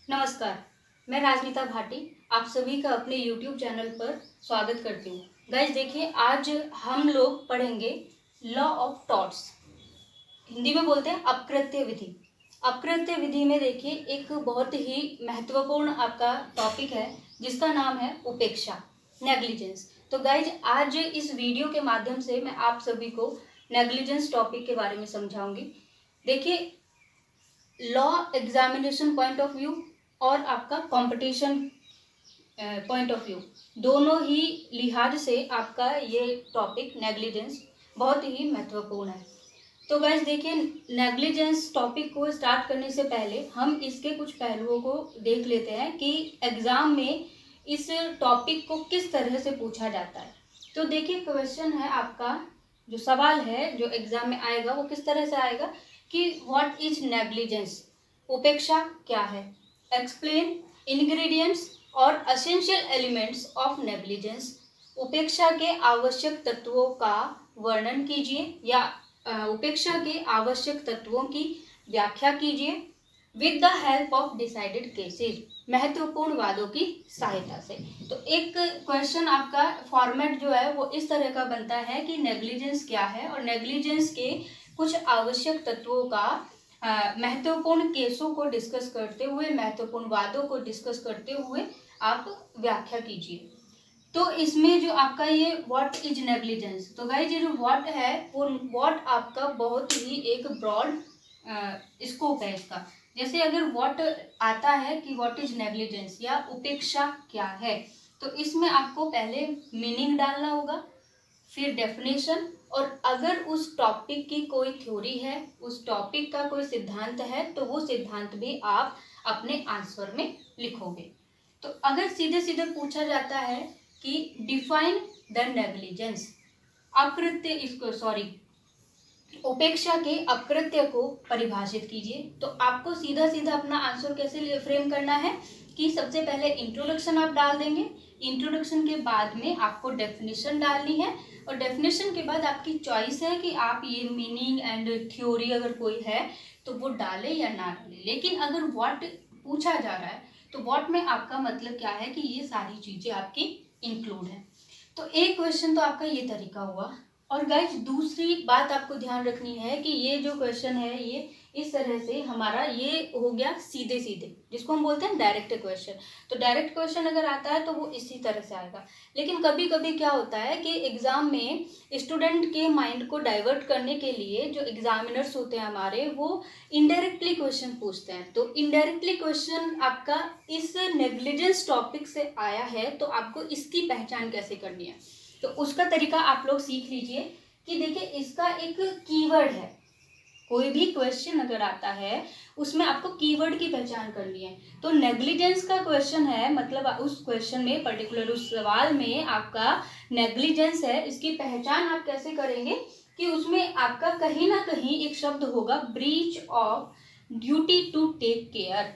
नमस्कार, मैं राजनीता भाटी आप सभी का अपने YouTube चैनल पर स्वागत करती हूँ। गाइस देखिए, आज हम लोग पढ़ेंगे लॉ ऑफ टॉर्ट्स। हिंदी में बोलते हैं अपकृत्य विधि। अपकृत्य विधि में देखिए एक बहुत ही महत्वपूर्ण आपका टॉपिक है जिसका नाम है उपेक्षा, नेग्लिजेंस। तो गाइज आज इस वीडियो के माध्यम से मैं आप सभी को नेग्लिजेंस टॉपिक के बारे में समझाऊंगी। देखिए, law examination point of view और आपका कंपटीशन पॉइंट ऑफ व्यू, दोनों ही लिहाज से आपका ये टॉपिक नेग्लिजेंस बहुत ही महत्वपूर्ण है। तो गाइस देखिए, नेग्लिजेंस टॉपिक को स्टार्ट करने से पहले हम इसके कुछ पहलुओं को देख लेते हैं कि एग्जाम में इस टॉपिक को किस तरह से पूछा जाता है। तो देखिए, क्वेश्चन है आपका, जो सवाल है जो एग्जाम में आएगा वो किस तरह से आएगा कि व्हाट इज नेग्लिजेंस, उपेक्षा क्या है, एक्सप्लेन इंग्रेडिएंट्स और असेंशियल एलिमेंट्स ऑफ नेग्लिजेंस, उपेक्षा के आवश्यक तत्वों का वर्णन कीजिए या उपेक्षा के आवश्यक तत्वों की व्याख्या कीजिए with the help of decided cases, महत्वपूर्ण वादों की सहायता से। तो एक क्वेश्चन आपका फॉर्मेट जो है वो इस तरह का बनता है कि नेग्लिजेंस क्या है और नेग्लिजेंस के कुछ आवश्यक तत्वों का महत्वपूर्ण केसों को डिस्कस करते हुए, महत्वपूर्ण वादों को डिस्कस करते हुए आप व्याख्या कीजिए। तो इसमें जो आपका ये व्हाट इज नेग्लिजेंस, तो गाइस ये जो व्हाट है वो व्हाट आपका बहुत ही एक ब्रॉड स्कोप है इसका। जैसे अगर व्हाट आता है कि व्हाट इज नेग्लिजेंस या उपेक्षा क्या है, तो इसमें आपको पहले मीनिंग डालना होगा, फिर डेफिनेशन, और अगर उस टॉपिक की कोई थ्योरी है, उस टॉपिक का कोई सिद्धांत है, तो वो सिद्धांत भी आप अपने आंसर में लिखोगे। तो अगर सीधे सीधे पूछा जाता है कि डिफाइन द नेग्लिजेंस, अकृत्य इसको उपेक्षा के अकृत्य को परिभाषित कीजिए, तो आपको सीधा सीधा अपना आंसर कैसे फ्रेम करना है कि सबसे पहले इंट्रोडक्शन आप डाल देंगे, इंट्रोडक्शन के बाद में आपको डेफिनेशन डालनी है, और डेफिनेशन के बाद आपकी चॉइस है कि आप ये मीनिंग एंड थ्योरी अगर कोई है तो वो डाले या ना डाले। लेकिन अगर व्हाट पूछा जा रहा है तो व्हाट में आपका मतलब क्या है कि ये सारी चीजें आपकी इंक्लूड है। तो एक क्वेश्चन तो आपका ये तरीका हुआ। और गाइज दूसरी बात आपको ध्यान रखनी है कि ये जो क्वेश्चन है ये इस तरह से हमारा ये हो गया सीधे सीधे, जिसको हम बोलते हैं डायरेक्ट क्वेश्चन। तो डायरेक्ट क्वेश्चन अगर आता है तो वो इसी तरह से आएगा। लेकिन कभी कभी क्या होता है कि एग्जाम में स्टूडेंट के माइंड को डाइवर्ट करने के लिए जो एग्जामिनर्स होते हैं हमारे, वो इनडायरेक्टली क्वेश्चन पूछते हैं। तो इनडायरेक्टली क्वेश्चन आपका इस नेग्लिजेंस टॉपिक से आया है, तो आपको इसकी पहचान कैसे करनी है, तो उसका तरीका आप लोग सीख लीजिए कि देखिए इसका एक कीवर्ड है। कोई भी क्वेश्चन अगर आता है उसमें आपको कीवर्ड की पहचान करनी है। तो नेग्लिजेंस का क्वेश्चन है, मतलब उस क्वेश्चन में पर्टिकुलर उस सवाल में आपका नेग्लिजेंस है, इसकी पहचान आप कैसे करेंगे कि उसमें आपका कहीं ना कहीं एक शब्द होगा breach of duty to take care,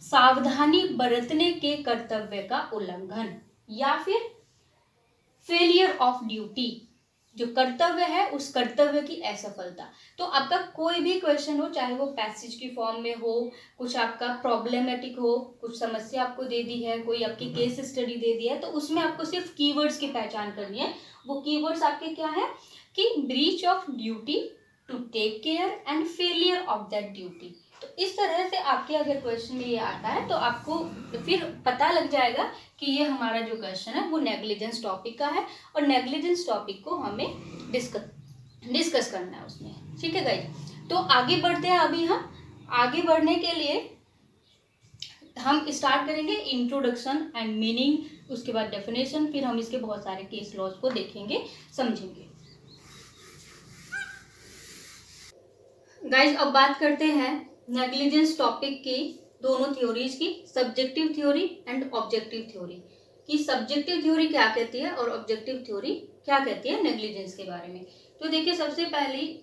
सावधानी बरतने के कर्तव्य का उल्लंघन, या फिर फेलियर ऑफ ड्यूटी, जो कर्तव्य है उस कर्तव्य की असफलता। तो आपका कोई भी क्वेश्चन हो, चाहे वो पैसेज की फॉर्म में हो, कुछ आपका प्रॉब्लमेटिक हो, कुछ समस्या आपको दे दी है, कोई आपकी केस स्टडी दे दी है, तो उसमें आपको सिर्फ कीवर्ड्स की पहचान करनी है। वो कीवर्ड्स आपके क्या है कि breach of duty to take care and failure of that duty. तो इस तरह से आपके अगर क्वेश्चन में ये आता है तो आपको फिर पता लग जाएगा कि ये हमारा जो क्वेश्चन है वो नेग्लिजेंस टॉपिक का है, और नेग्लिजेंस टॉपिक को हमें डिस्कस करना है उसमें। ठीक है गाइस, तो आगे बढ़ते हैं। अभी हम आगे बढ़ने के लिए हम स्टार्ट करेंगे इंट्रोडक्शन एंड मीनिंग, उसके बाद डेफिनेशन, फिर हम इसके बहुत सारे केस लॉज को देखेंगे, समझेंगे। गाइस अब बात करते हैं नेग्लिजेंस टॉपिक की दोनों थ्योरीज की, subjective theory and objective theory, कि सब्जेक्टिव थ्योरी क्या कहती है और ऑब्जेक्टिव थ्योरी क्या कहती है नेग्लिजेंस के बारे में। तो देखिए, सबसे पहली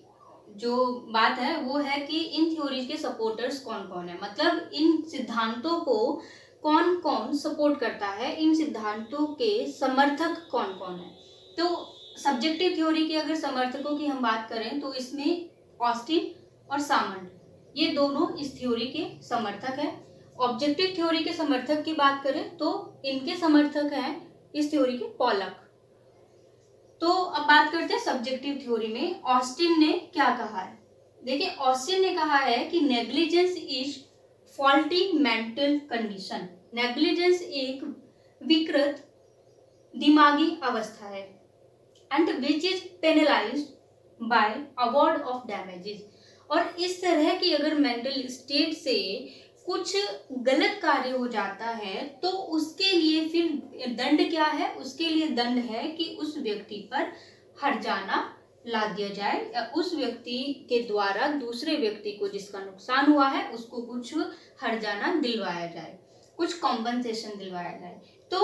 जो बात है वो है कि इन थ्योरीज के सपोर्टर्स कौन कौन है, मतलब इन सिद्धांतों को कौन कौन सपोर्ट करता है, इन सिद्धांतों के समर्थक कौन कौन है। तो सब्जेक्टिव थ्योरी के अगर समर्थकों की हम बात करें तो इसमें ऑस्टिन और सामंड, ये दोनों इस थ्योरी के समर्थक हैं। ऑब्जेक्टिव थ्योरी के समर्थक की बात करें तो इनके समर्थक हैं इस थ्योरी के पॉलक। तो अब बात करते हैं सब्जेक्टिव थ्योरी में ऑस्टिन ने क्या कहा है। देखिए, ऑस्टिन ने कहा है कि negligence is faulty mental condition. Negligence एक विकृत दिमागी अवस्था है and which is penalised by award of damages. और इस तरह की अगर मेंटल स्टेट से कुछ गलत कार्य हो जाता है तो उसके लिए फिर दंड क्या है, उसके लिए दंड है कि उस व्यक्ति पर हर्जाना ला दिया जाए या उस व्यक्ति के द्वारा दूसरे व्यक्ति को जिसका नुकसान हुआ है उसको कुछ हर्जाना दिलवाया जाए, कुछ कॉम्पनसेशन दिलवाया जाए। तो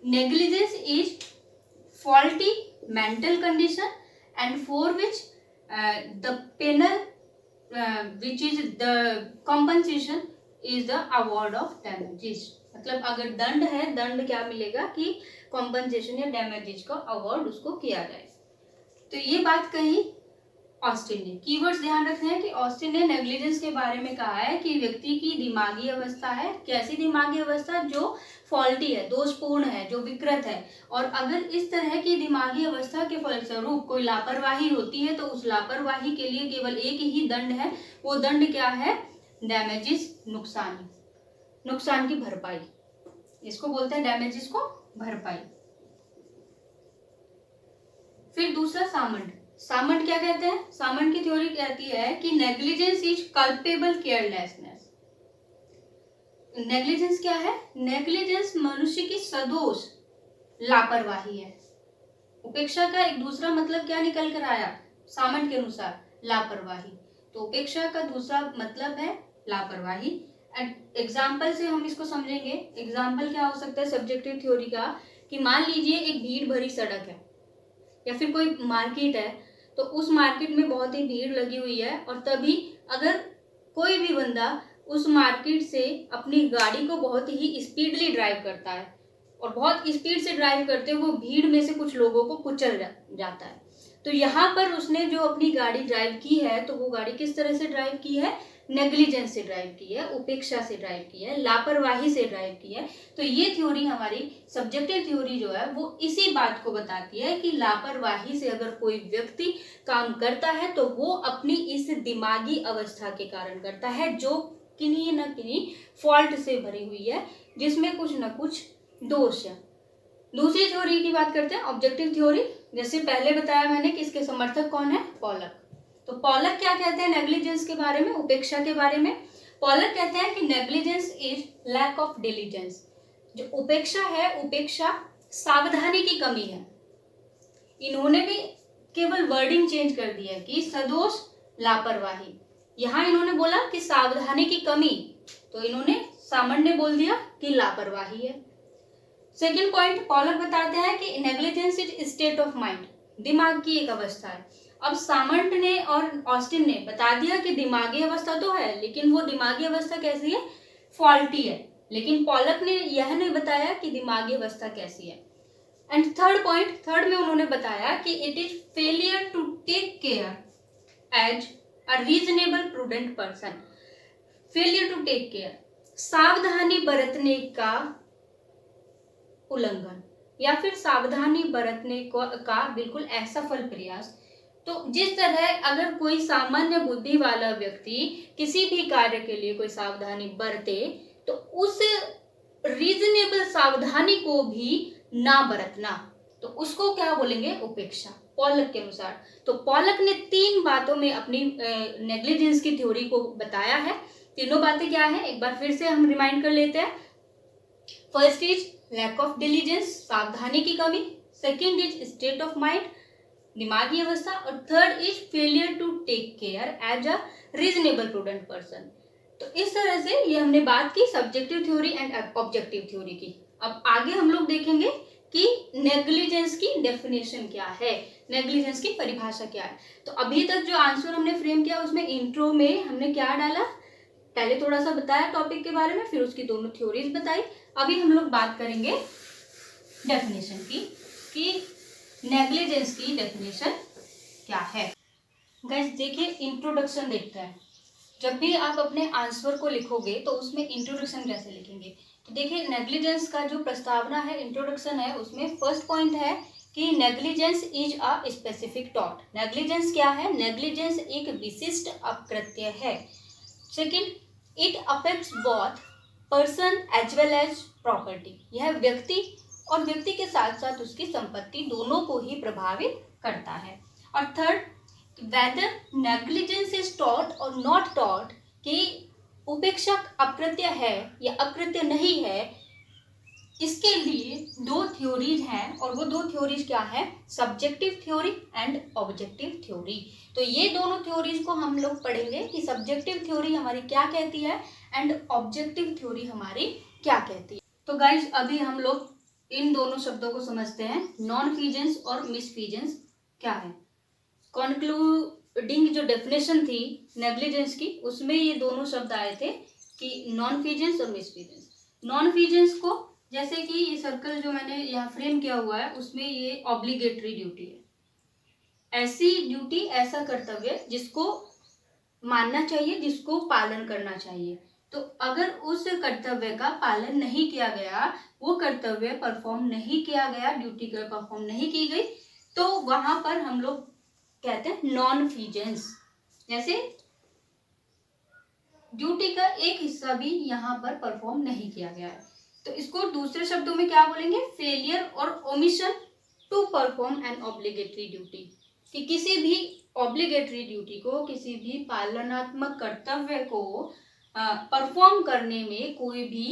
negligence is faulty mental condition and for which the penal which is the compensation is the award of damages। मतलब अगर दंड है, दंड क्या मिलेगा कि कॉम्पनसेशन या डैमेजेस का अवार्ड उसको किया जाए। तो ये बात कही ऑस्टिन ने। कीवर्ड्स ध्यान रखते हैं कि ऑस्टिन ने नेग्लिजेंस के बारे में कहा है कि व्यक्ति की दिमागी अवस्था है, कैसी दिमागी अवस्था, जो फॉल्टी है, दोषपूर्ण है, जो विकृत है। और अगर इस तरह की दिमागी अवस्था के फलस्वरूप कोई लापरवाही होती है तो उस लापरवाही के लिए केवल एक ही दंड है। वो दंड क्या है? डैमेजेस, नुकसान की भरपाई। इसको बोलते हैं डैमेजेस को भरपाई। फिर दूसरा सामंट क्या कहते हैं? सामंट की थ्योरी कहती है कि negligence is culpable carelessness. Negligence क्या है? नेग्लिजेंस मनुष्य की सदोष लापरवाही है। उपेक्षा का एक दूसरा मतलब क्या निकल कर आया सामंट के अनुसार? लापरवाही। तो उपेक्षा का दूसरा मतलब है लापरवाही। एग्जाम्पल से हम इसको समझेंगे। एग्जाम्पल क्या हो सकता है सब्जेक्टिव थ्योरी का? कि मान लीजिए एक भीड़ भरी सड़क है या फिर कोई मार्केट है, तो उस मार्केट में बहुत ही भीड़ लगी हुई है और तभी अगर कोई भी बंदा उस मार्केट से अपनी गाड़ी को बहुत ही स्पीडली ड्राइव करता है और बहुत स्पीड से ड्राइव करते हुए वो भीड़ में से कुछ लोगों को कुचल जाता है, तो यहाँ पर उसने जो अपनी गाड़ी ड्राइव की है तो वो गाड़ी किस तरह से ड्राइव की है? नेग्लिजेंस से ड्राइव की है, उपेक्षा से ड्राइव की है, लापरवाही से ड्राइव की है। तो ये थ्योरी हमारी सब्जेक्टिव थ्योरी जो है वो इसी बात को बताती है कि लापरवाही से अगर कोई व्यक्ति काम करता है तो वो अपनी इस दिमागी अवस्था के कारण करता है जो किन्हीं न किन्हीं फॉल्ट से भरी हुई है, जिसमें कुछ न कुछ दोष है। दूसरी थ्योरी की बात करते हैं ऑब्जेक्टिव थ्योरी। जैसे पहले बताया मैंने कि इसके समर्थक कौन है? पॉलक। तो पॉलक क्या कहते हैं नेग्लिजेंस के बारे में, उपेक्षा के बारे में? पॉलक कहते हैं कि negligence is lack of diligence. जो उपेक्षा है, उपेक्षा सावधानी की कमी है। इन्होंने भी केवल वर्डिंग चेंज कर दिया कि सदोष लापरवाही, यहां इन्होंने बोला कि सावधानी की कमी, तो इन्होंने सामंट ने बोल दिया कि लापरवाही है। सेकेंड पॉइंट पॉलक बताते हैं कि negligence is state of mind, दिमाग की एक अवस्था है। अब सामंट ने और ऑस्टिन ने बता दिया कि दिमागी अवस्था तो है, लेकिन वो दिमागी अवस्था कैसी है? फॉल्टी है। लेकिन पॉलक ने यह नहीं बताया कि दिमागी अवस्था कैसी है। एंड थर्ड में उन्होंने बताया कि it is failure to take care as a reasonable prudent person. Failure to take care, सावधानी बरतने का उल्लंघन या फिर सावधानी बरतने का बिल्कुल असफल प्रयास। तो जिस तरह अगर कोई सामान्य बुद्धि वाला व्यक्ति किसी भी कार्य के लिए कोई सावधानी बरते तो उस रीजनेबल सावधानी को भी ना बरतना, तो उसको क्या बोलेंगे? उपेक्षा, पॉलक के अनुसार। तो पॉलक ने 3 बातों में अपनी नेग्लिजेंस की थ्योरी को बताया है। तीनों बातें क्या है एक बार फिर से हम रिमाइंड कर लेते हैं। First is lack of diligence, सावधानी की कमी। Second is state of mind, दिमागी अवस्था। और third is failure to take care as a reasonable prudent person. तो इस तरह से ये हमने बात की subjective theory and objective theory की। अब आगे हम लोग देखेंगे कि नेग्लिजेंस की डेफिनेशन क्या है, नेग्लिजेंस की परिभाषा क्या है। तो अभी तक जो आंसर हमने फ्रेम किया उसमें इंट्रो में हमने क्या डाला? पहले थोड़ा सा बताया टॉपिक के बारे में, फिर उसकी दोनों थ्योरीज बताई। अभी हम लोग बात करेंगे डेफिनेशन की कि नेग्लिजेंस की डेफिनेशन क्या है। गाइस देखिए, इंट्रोडक्शन देखते हैं। जब भी आप अपने आंसर को लिखोगे तो उसमें इंट्रोडक्शन कैसे लिखेंगे? तो देखिए, नेग्लिजेंस का जो प्रस्तावना है, इंट्रोडक्शन है, उसमें फर्स्ट पॉइंट है कि नेग्लिजेंस इज अ स्पेसिफिक टॉट। नेग्लिजेंस क्या है? नेग्लिजेंस एक विशिष्ट अकृत्य है। Second, it affects both person as well as property. यह व्यक्ति और व्यक्ति के साथ साथ उसकी संपत्ति दोनों को ही प्रभावित करता है। और third, whether negligence is taught or not taught, कि उपेक्षा अकृत्य है या अकृत्य नहीं है, इसके लिए दो थ्योरीज हैं, और वो दो थ्योरीज क्या है? Subjective theory and objective theory. तो ये दोनों थ्योरीज को हम लोग पढ़ेंगे कि सब्जेक्टिव थ्योरी हमारी क्या कहती है एंड ऑब्जेक्टिव थ्योरी हमारी क्या कहती है। तो गाइज, अभी हम लोग इन दोनों शब्दों को समझते हैं। नॉन फीजेंस और मिसफीजेंस क्या है? कॉन्क्लूडिंग जो डेफिनेशन थी नेग्लिजेंस की, उसमें ये दोनों शब्द आए थे कि नॉन फीजेंस और मिसफीजेंस। नॉन फीजेंस को, जैसे कि ये सर्कल जो मैंने यहाँ फ्रेम किया हुआ है, उसमें ये ऑब्लिगेटरी ड्यूटी है। ऐसी ड्यूटी, ऐसा कर्तव्य जिसको मानना चाहिए, जिसको पालन करना चाहिए। तो अगर उस कर्तव्य का पालन नहीं किया गया, वो कर्तव्य परफॉर्म नहीं किया गया, ड्यूटी परफॉर्म नहीं की गई, तो वहां पर हम लोग कहते हैं नॉन फीजेंस। जैसे ड्यूटी का एक हिस्सा भी यहाँ पर परफॉर्म नहीं किया गया है, तो इसको दूसरे शब्दों में क्या बोलेंगे? फेलियर और omission to perform an obligatory duty. कि किसी भी ऑब्लिगेटरी ड्यूटी को, किसी भी पालनात्मक कर्तव्य को परफॉर्म करने में कोई भी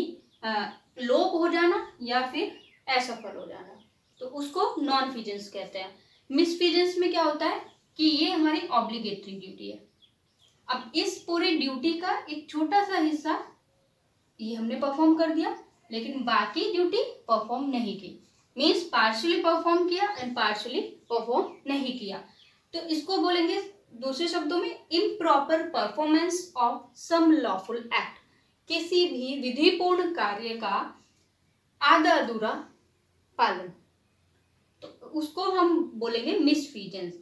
लोप हो जाना या फिर असफल हो जाना, तो उसको नॉन फीजेंस कहते हैं। मिसफीजेंस में क्या होता है कि ये हमारी ऑब्लिगेटरी ड्यूटी है। अब इस पूरी ड्यूटी का एक छोटा सा हिस्सा ये हमने परफॉर्म कर दिया, लेकिन बाकी ड्यूटी परफॉर्म नहीं की। मीन्स पार्शियली परफॉर्म किया एंड पार्शियली परफॉर्म नहीं किया। तो इसको बोलेंगे दूसरे शब्दों में improper performance of some lawful act. किसी भी विधिपूर्ण कार्य का आधा अधूरा पालन, तो उसको हम बोलेंगे मिसफीजेंस।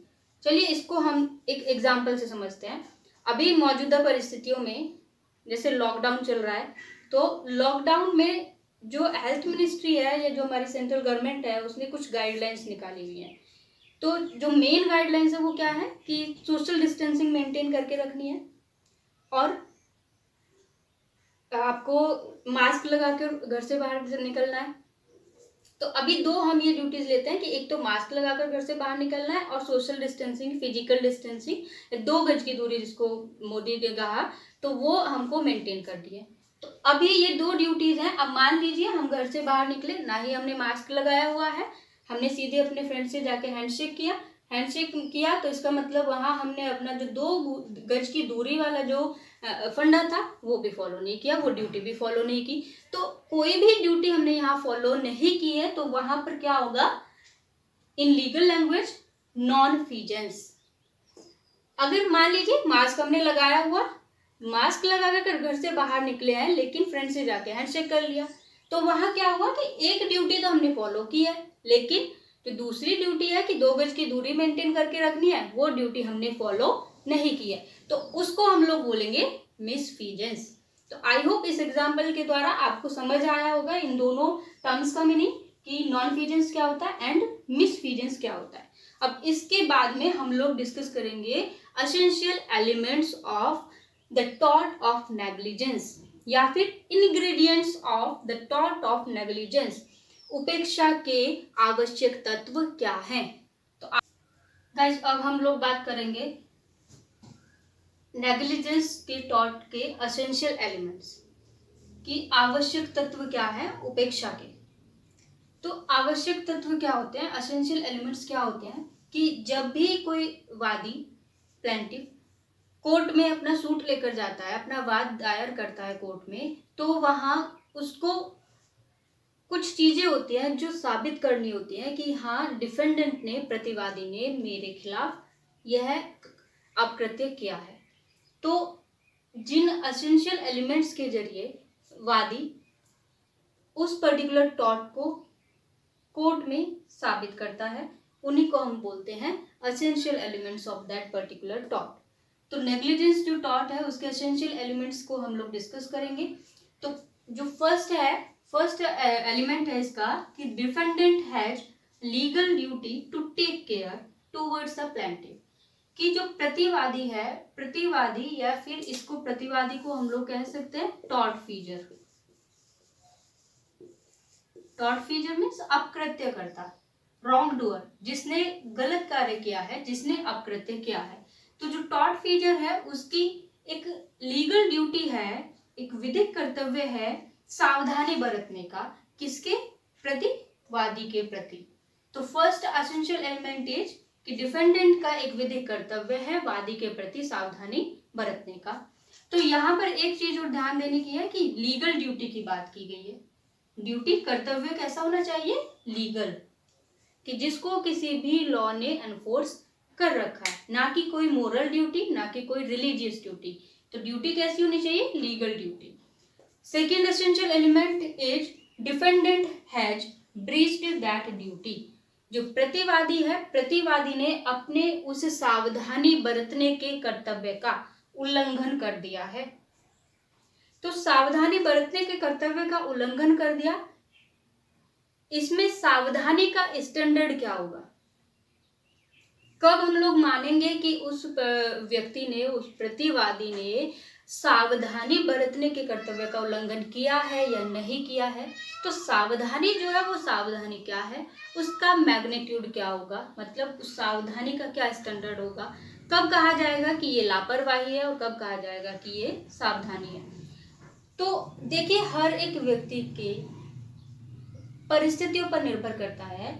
चलिए, इसको हम एक एग्जाम्पल से समझते हैं। अभी मौजूदा परिस्थितियों में जैसे लॉकडाउन चल रहा है, तो लॉकडाउन में जो हेल्थ मिनिस्ट्री है या जो हमारी सेंट्रल गवर्नमेंट है, उसने कुछ गाइडलाइंस निकाली हुई हैं। तो जो मेन गाइडलाइंस है वो क्या है कि सोशल डिस्टेंसिंग मेंटेन करके रखनी है, और आपको मास्क लगा कर घर से बाहर निकलना है। तो अभी दो हम ये ड्यूटीज लेते हैं कि एक तो मास्क लगाकर घर से बाहर निकलना है, और सोशल डिस्टेंसिंग, फिजिकल डिस्टेंसिंग, 2 गज की दूरी जिसको मोदी ने कहा, तो वो हमको मेंटेन कर दी है। तो अभी ये दो ड्यूटीज हैं। अब मान लीजिए हम घर से बाहर निकले, ना ही हमने मास्क लगाया हुआ है, हमने सीधे अपने फ्रेंड से जाके हैंडशेक किया, तो इसका मतलब वहां हमने अपना जो 2 गज की दूरी वाला जो फंडा था वो भी फॉलो नहीं किया, वो ड्यूटी भी फॉलो नहीं की। तो कोई भी ड्यूटी हमने यहाँ फॉलो नहीं की है, तो वहां पर क्या होगा? In legal language nonfeasance. अगर मान लीजिए मास्क हमने लगाया हुआ, मास्क लगाकर घर से बाहर निकले हैं, लेकिन फ्रेंड से जाके हैंडशेक कर लिया, तो वहां क्या हुआ कि एक ड्यूटी तो हमने फॉलो की है, लेकिन जो दूसरी ड्यूटी है कि 2 गज की दूरी मेंटेन करके रखनी है, वो ड्यूटी हमने फॉलो नहीं की है, तो उसको हम लोग बोलेंगे मिसफीजेंस। तो आई होप इस एग्जाम्पल के द्वारा आपको समझ आया होगा इन दोनों टर्म्स का मीनिंग कि नॉन फीजेंस क्या होता है एंड मिसफीजेंस क्या होता है। अब इसके बाद में हम लोग डिस्कस करेंगे essential elements of the tort of negligence, या फिर ingredients of the tort of negligence. उपेक्षा के आवश्यक तत्व क्या हैं? तो गाइस, अब हम लोग बात करेंगे नेग्लिजेंस के टॉर्ट के एसेंशियल एलिमेंट्स की आवश्यक तत्व क्या है उपेक्षा के। तो आवश्यक तत्व क्या होते हैं, एसेंशियल एलिमेंट्स क्या होते हैं कि जब भी कोई वादी, प्लेंटिफ, कोर्ट में अपना सूट लेकर जाता है, अपना वाद दायर करता है कोर्ट में, तो वहां उसको कुछ चीजें होती हैं जो साबित करनी होती हैं कि हाँ, डिफेंडेंट ने, प्रतिवादी ने मेरे खिलाफ यह अपकृत्य किया है। तो जिन एसेंशियल एलिमेंट्स के जरिए वादी उस पर्टिकुलर टॉर्ट को कोर्ट में साबित करता है, उन्हीं को हम बोलते हैं essential elements of that particular tort. तो नेग्लिजेंस जो टॉर्ट है उसके एसेंशियल एलिमेंट्स को हम लोग डिस्कस करेंगे। तो जो फर्स्ट एलिमेंट है इसका कि defendant has legal duty to take care towards the plaintiff, कि जो प्रतिवादी है, प्रतिवादी या फिर इसको प्रतिवादी को हम लोग कह सकते हैं tort feasor. Tort feasor means अपकृत्यकर्ता, रॉन्ग डूअर, जिसने गलत कार्य किया है, जिसने अपकृत्य किया है। तो जो टॉर्ट फीजर है उसकी एक लीगल ड्यूटी है, एक विधिक कर्तव्य है सावधानी बरतने का, किसके प्रतिवादी के प्रति। तो फर्स्ट एसेंशियल एलिमेंट इज कि डिफेंडेंट का एक विधिक कर्तव्य है वादी के प्रति सावधानी बरतने का। तो यहाँ पर एक चीज और ध्यान देने की है कि लीगल ड्यूटी की बात की गई है। ड्यूटी कर्तव्य कैसा होना चाहिए, लीगल, कि जिसको किसी भी लॉ ने एनफोर्स कर रखा है, ना कि कोई मोरल ड्यूटी, ना कि कोई रिलीजियस ड्यूटी। तो ड्यूटी कैसी होनी चाहिए, legal duty. Second essential element is defendant has breached that duty. जो प्रतिवादी है, प्रतिवादी ने अपने उस सावधानी बरतने के कर्तव्य का उल्लंघन कर दिया है। तो सावधानी बरतने के कर्तव्य का उल्लंघन कर दिया, इसमें सावधानी का स्टैंडर्ड क्या होगा, कब हम लोग मानेंगे कि उस व्यक्ति ने, उस प्रतिवादी ने सावधानी बरतने के कर्तव्य का उल्लंघन किया है या नहीं किया है। तो सावधानी जो है वो सावधानी क्या है, उसका मैग्नीट्यूड क्या होगा, मतलब उस सावधानी का क्या स्टैंडर्ड होगा, कब कहा जाएगा कि ये लापरवाही है और कब कहा जाएगा कि ये सावधानी है। तो देखिए हर एक व्यक्ति के परिस्थितियों पर निर्भर करता है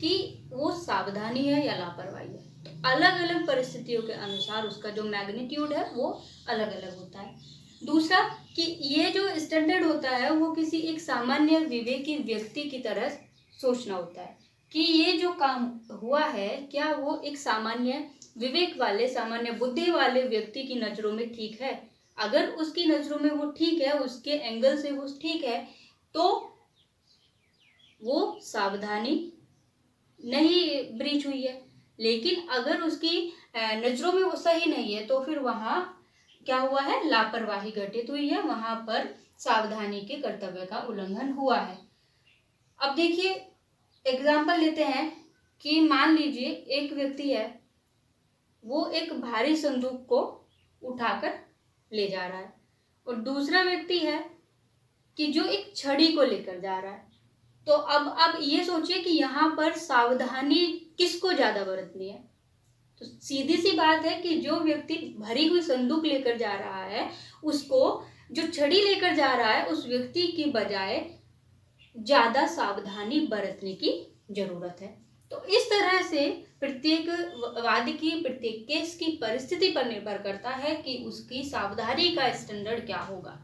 कि वो सावधानी है या लापरवाही है। तो अलग अलग परिस्थितियों के अनुसार उसका जो मैग्नीट्यूड है वो अलग अलग होता है। दूसरा कि ये जो स्टैंडर्ड होता है वो किसी एक सामान्य विवेकी व्यक्ति की तरह सोचना होता है कि ये जो काम हुआ है क्या वो एक सामान्य विवेक वाले, सामान्य बुद्धि वाले व्यक्ति की नज़रों में ठीक है। अगर उसकी नज़रों में वो ठीक है, उसके एंगल से वो ठीक है, तो वो सावधानी नहीं ब्रीच हुई है। लेकिन अगर उसकी नज़रों में वो सही नहीं है तो फिर वहाँ क्या हुआ है, लापरवाही घटित हुई है, वहाँ पर सावधानी के कर्तव्य का उल्लंघन हुआ है। अब देखिए एग्जाम्पल लेते हैं कि मान लीजिए एक व्यक्ति है, वो एक भारी संदूक को उठाकर ले जा रहा है और दूसरा व्यक्ति है कि जो एक छड़ी को लेकर जा रहा है। तो अब ये सोचिए कि यहाँ पर सावधानी किसको ज्यादा बरतनी है। तो सीधी सी बात है कि जो व्यक्ति भरी हुई संदूक लेकर जा रहा है उसको जो छड़ी लेकर जा रहा है उस व्यक्ति की बजाय ज्यादा सावधानी बरतने की जरूरत है। तो इस तरह से प्रत्येक वाद की, प्रत्येक केस की परिस्थिति पर निर्भर करता है कि उसकी सावधानी का स्टैंडर्ड क्या होगा।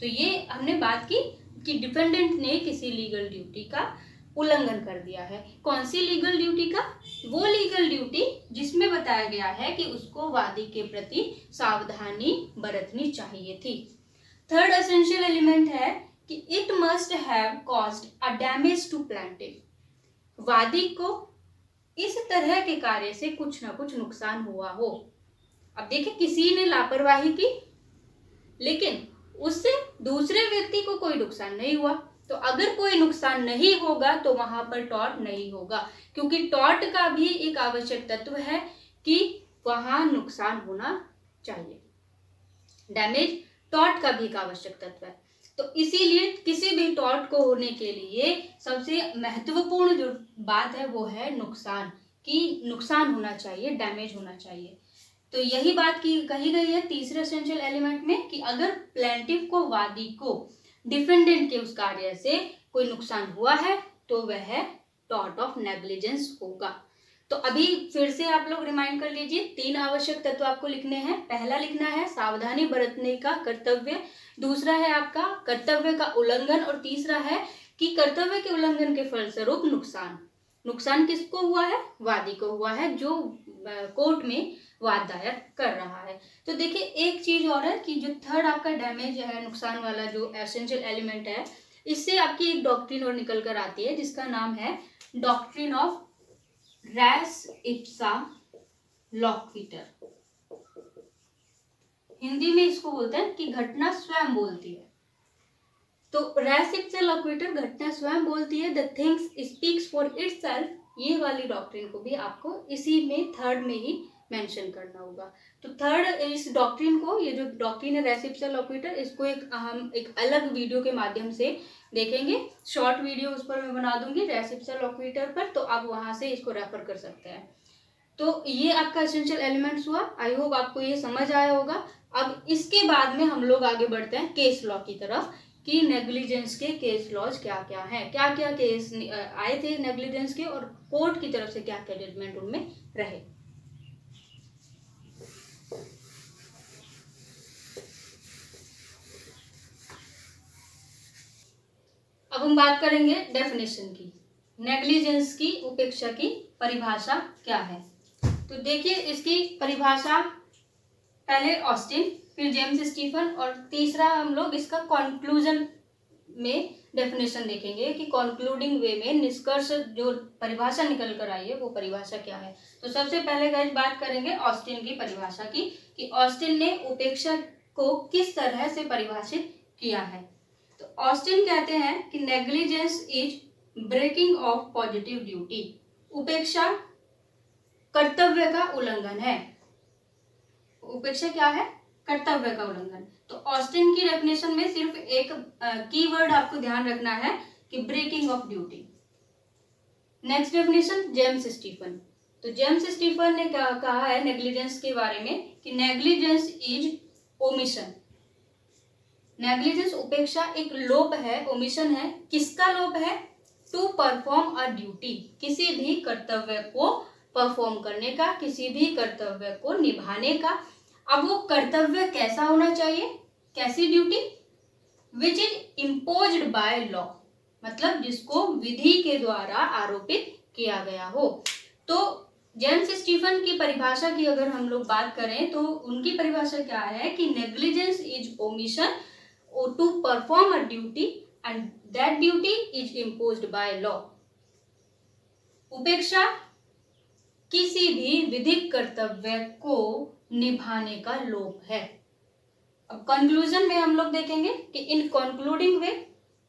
तो ये हमने बात की कि डिफेंडेंट ने किसी लीगल ड्यूटी का उल्लंघन कर दिया है। कौन सी लीगल ड्यूटी का, वो लीगल ड्यूटी जिसमें बताया गया है कि उसको वादी के प्रति सावधानी बरतनी चाहिए थी। थर्ड एसेंशियल एलिमेंट है कि it must have caused a damage to plaintiff. वादी को इस तरह के कार्य से कुछ ना कुछ नुकसान हुआ हो। अब देखिए किसी ने लापरवाही की लेकिन उससे दूसरे व्यक्ति को कोई नुकसान नहीं हुआ। तो अगर कोई नुकसान नहीं होगा तो वहां पर टॉर्ट नहीं होगा, क्योंकि टॉर्ट का भी एक आवश्यक तत्व है कि वहां नुकसान होना चाहिए। डैमेज टॉर्ट का भी एक आवश्यक तत्व है। तो इसीलिए किसी भी टॉर्ट को होने के लिए सबसे महत्वपूर्ण जो बात है वो है नुकसान, कि नुकसान होना चाहिए, डैमेज होना चाहिए। तो यही बात की कही गई है तीसरे एसेंशियल एलिमेंट में कि अगर प्लेंटिफ को, वादी को डिफेंडेंट के उस कार्य से कोई नुकसान हुआ है तो वह टॉर्ट ऑफ नेग्लिजेंस होगा। तो अभी फिर से आप लोग रिमाइंड कर लीजिए, 3 आवश्यक तत्व आपको लिखने हैं। पहला लिखना है सावधानी बरतने का कर्तव्य, दूसरा है आपका कर्तव्य का उल्लंघन और तीसरा है कि कर्तव्य के उल्लंघन के फलस्वरूप नुकसान। नुकसान किसको हुआ है, वादी को हुआ है जो कोर्ट में वाद दायर कर रहा है। तो देखिए एक चीज और है कि जो थर्ड आपका डैमेज है, नुकसान वाला जो एसेंशियल एलिमेंट है, इससे आपकी एक डॉक्ट्रिन और निकल कर आती है जिसका नाम है doctrine of race Ipsa लॉक्विटर। Hindi में इसको बोलते हैं कि घटना स्वयं बोलती है। तो रेस इप्सा लोक्विटर, घटना स्वयं बोलती है, the things speaks for itself, ये वाली डॉक्ट्रिन को भी आपको इसी में थर्ड में ही मेंशन करना होगा। तो थर्ड इस डॉक्ट्रिन को, ये जो डॉक्ट्रिन है रेस इप्सा लोक्विटर, इसको हम एक अलग वीडियो के माध्यम से देखेंगे। शॉर्ट वीडियो उस पर मैं बना दूंगी रेस इप्सा लोक्विटर पर, तो आप वहां से इसको रेफर कर सकते हैं। तो ये आपका एसेंशियल एलिमेंट्स हुआ। आई होप आपको ये समझ आया होगा। अब इसके बाद में हम लोग आगे बढ़ते हैं केस लॉ की तरफ, कि नेग्लिजेंस के केस लॉज क्या क्या हैं, क्या क्या केस आए थे नेग्लिजेंस के, और कोर्ट की तरफ से क्या क्या जजमेंट उनमें रहे। अब हम बात करेंगे डेफिनेशन की। नेग्लिजेंस की, उपेक्षा की परिभाषा क्या है। तो देखिए इसकी परिभाषा, पहले ऑस्टिन, फिर जेम्स स्टीफन, और तीसरा हम लोग इसका कॉन्क्लूजन में डेफिनेशन देखेंगे कि कॉन्क्लूडिंग वे में निष्कर्ष जो परिभाषा निकल कर आई है वो परिभाषा क्या है। तो सबसे पहले गाइस बात करेंगे ऑस्टिन की परिभाषा की, कि ऑस्टिन ने उपेक्षा को किस तरह से परिभाषित किया है। तो ऑस्टिन कहते हैं कि negligence is breaking of positive duty, उपेक्षा कर्तव्य का उल्लंघन है। उपेक्षा क्या है? कर्तव्य का उल्लंघन। तो ऑस्टिन की डेफिनेशन में सिर्फ एक कीवर्ड आपको ध्यान रखना है कि breaking of duty. Next definition James Stephen. तो जेम्स स्टीफन ने कहा है नेग्लिजेंस के बारे में कि नेग्लिजेंस इज ओमिशन। नेग्लिजेंस, उपेक्षा एक लोप है, ओमिशन है। किसका लोप है? टू परफॉर्म अ ड्यूटी, किसी भी कर्तव्य को परफॉर्म करने का, किसी भी कर्तव्य को निभाने का। अब वो कर्तव्य कैसा होना चाहिए, कैसी duty? Which is imposed by law, मतलब जिसको विधि के द्वारा आरोपित किया गया हो। तो जेम्स स्टीफन की परिभाषा की अगर हम लोग बात करें तो उनकी परिभाषा क्या है कि negligence is omission to perform a duty and that duty is imposed by law. उपेक्षा किसी भी विधिक कर्तव्य को निभाने का लोप है। अब कंक्लूजन में हम लोग देखेंगे कि इन कंक्लूडिंग वे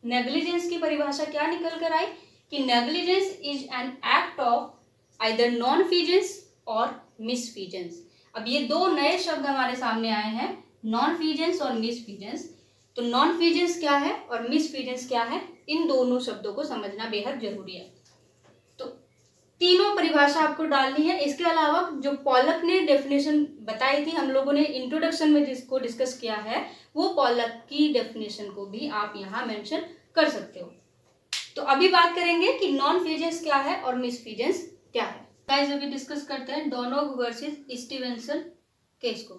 नेग्लिजेंस की परिभाषा क्या निकल कर आई, कि negligence is an act of either nonfeasance और मिसफिजेंस। अब ये दो नए शब्द हमारे सामने आए हैं, नॉन-फिजेंस और मिसफिजेंस। तो नॉन-फिजेंस क्या है और मिसफिजेंस क्या है, इन दोनों शब्दों को समझना बेहद जरूरी है। तो तीनों परिभाषा आपको डालनी है। इसके अलावा जो पॉलक ने डेफिनेशन बताई थी, हम लोगों ने इंट्रोडक्शन में जिसको डिस्कस किया है, वो पॉलक की डेफिनेशन को भी आप यहाँ मेंशन कर सकते हो। तो अभी बात करेंगे कि नॉन फिजेंस क्या है और मिसफिजेंस क्या है। गाइस अभी डिस्कस करते हैं डोनोग वर्सेस स्टीवेंसन केस को।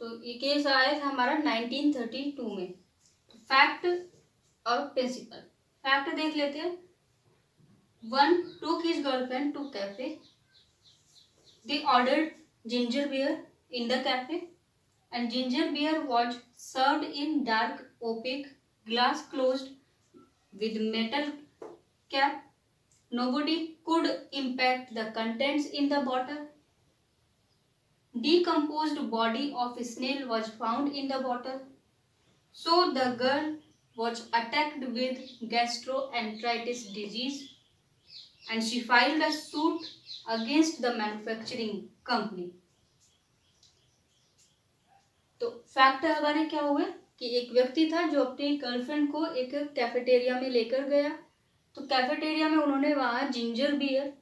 तो ये केस आया था हमारा 1932 में। फैक्ट और प्रिंसिपल। फैक्ट देख लेते हैं। One took his girlfriend to cafe. They ordered ginger beer in the cafe, and ginger beer was served in dark opaque glass closed with metal cap. Nobody could impact the contents in the bottle. Decomposed body of snail was found in the bottle. So the girl was attacked with gastroenteritis disease and she filed a suit against the manufacturing company. तो fact हमारे क्या हुए कि एक व्यक्ति था जो अपनी गर्लफ्रेंड को एक कैफेटेरिया में लेकर गया। तो कैफेटेरिया में उन्होंने वहाँ जिंजर बियर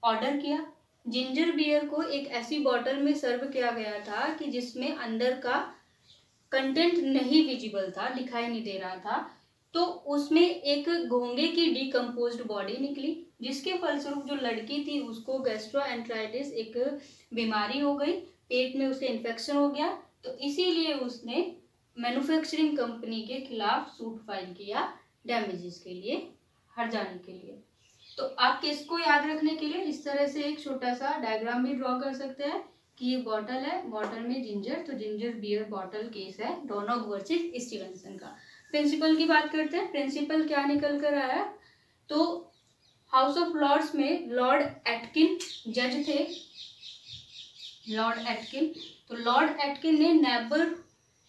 ऑर्डर किया। जिंजर बियर को एक ऐसी बॉटल में सर्व किया गया था कि जिसमें अंदर का कंटेंट नहीं विजिबल था, दिखाई नहीं दे रहा था। तो उसमें एक घोंगे की डिकम्पोज्ड बॉडी निकली, जिसके फलस्वरूप जो लड़की थी उसको गैस्ट्रोएंटेराइटिस एक बीमारी हो गई, पेट में उसे इन्फेक्शन हो गया। तो इसीलिए उसने मैन्युफैक्चरिंग कंपनी के खिलाफ सूट फाइल किया डैमेजेस के लिए, हर्जाने के लिए। तो आप किसको याद रखने के लिए इस तरह से एक छोटा सा डायग्राम भी ड्रॉ कर सकते हैं कि ये बॉटल है, बॉटल में जिंजर, तो जिंजर बियर बॉटल केस है डोनोग वर्सेस स्टीवेंसन का। प्रिंसिपल की बात करते हैं। प्रिंसिपल क्या निकल कर आया, तो हाउस ऑफ लॉर्ड्स में लॉर्ड एटकिन जज थे। Lord Atkin. तो लॉर्ड एटकिन ने नेबर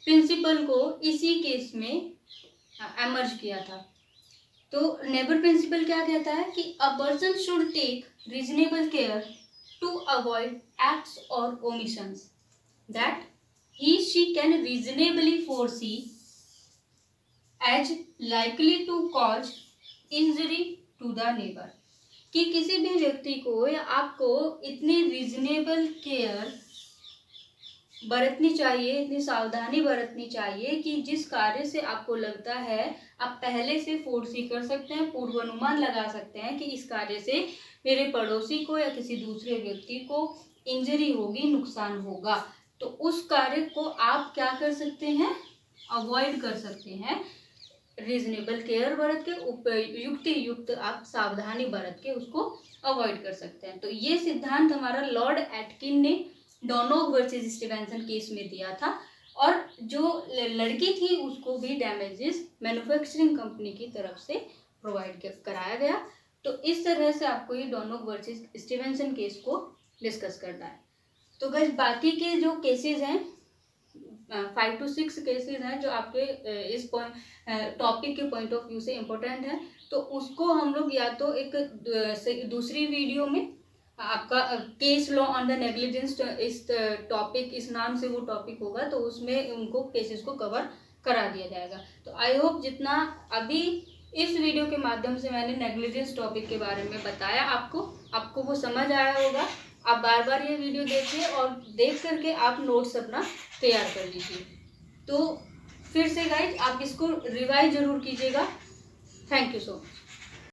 प्रिंसिपल को इसी केस में एमर्ज किया था। तो नेबर प्रिंसिपल क्या कहता है कि a person should take reasonable care to avoid acts और omissions that he she can reasonably foresee as likely to cause injury to the neighbor। कि किसी भी व्यक्ति को या आपको इतनी रीजनेबल केयर बरतनी चाहिए, इतनी सावधानी बरतनी चाहिए कि जिस कार्य से आपको लगता है आप पहले से फोर्सी कर सकते हैं, पूर्वानुमान लगा सकते हैं कि इस कार्य से मेरे पड़ोसी को या किसी दूसरे व्यक्ति को इंजरी होगी, नुकसान होगा, तो उस कार्य को आप क्या कर सकते हैं, अवॉइड कर सकते हैं। रीजनेबल केयर बरत के युक्त आप सावधानी बरत के उसको अवॉइड कर सकते हैं। तो ये सिद्धांत हमारा लॉर्ड एटकिन ने डोनोग वर्सेस स्टीवेंसन केस में दिया था, और जो लड़की थी उसको भी डैमेजेस मैन्युफैक्चरिंग कंपनी की तरफ से प्रोवाइड कराया गया। तो इस तरह से आपको ये डोनोग वर्सेस स्टीवेंसन केस को डिस्कस करना है। तो गाइस बाकी के जो केसेस हैं 5 to 6 केसेस हैं जो आपके इस टॉपिक के पॉइंट ऑफ व्यू से इम्पोर्टेंट है, तो उसको हम लोग या तो एक दूसरी वीडियो में आपका case law on the negligence इस टॉपिक, इस नाम से वो टॉपिक होगा, तो उसमें उनको केसेस को कवर करा दिया जाएगा। तो आई होप जितना अभी इस वीडियो के माध्यम से मैंने नेग्लिजेंस टॉपिक के बारे में बताया आपको वो समझ आया होगा। आप बार बार ये वीडियो देखिए और देख करके आप नोट्स अपना तैयार कर लीजिए। तो फिर से गाइज आप इसको रिवाइज जरूर कीजिएगा। Thank you so much.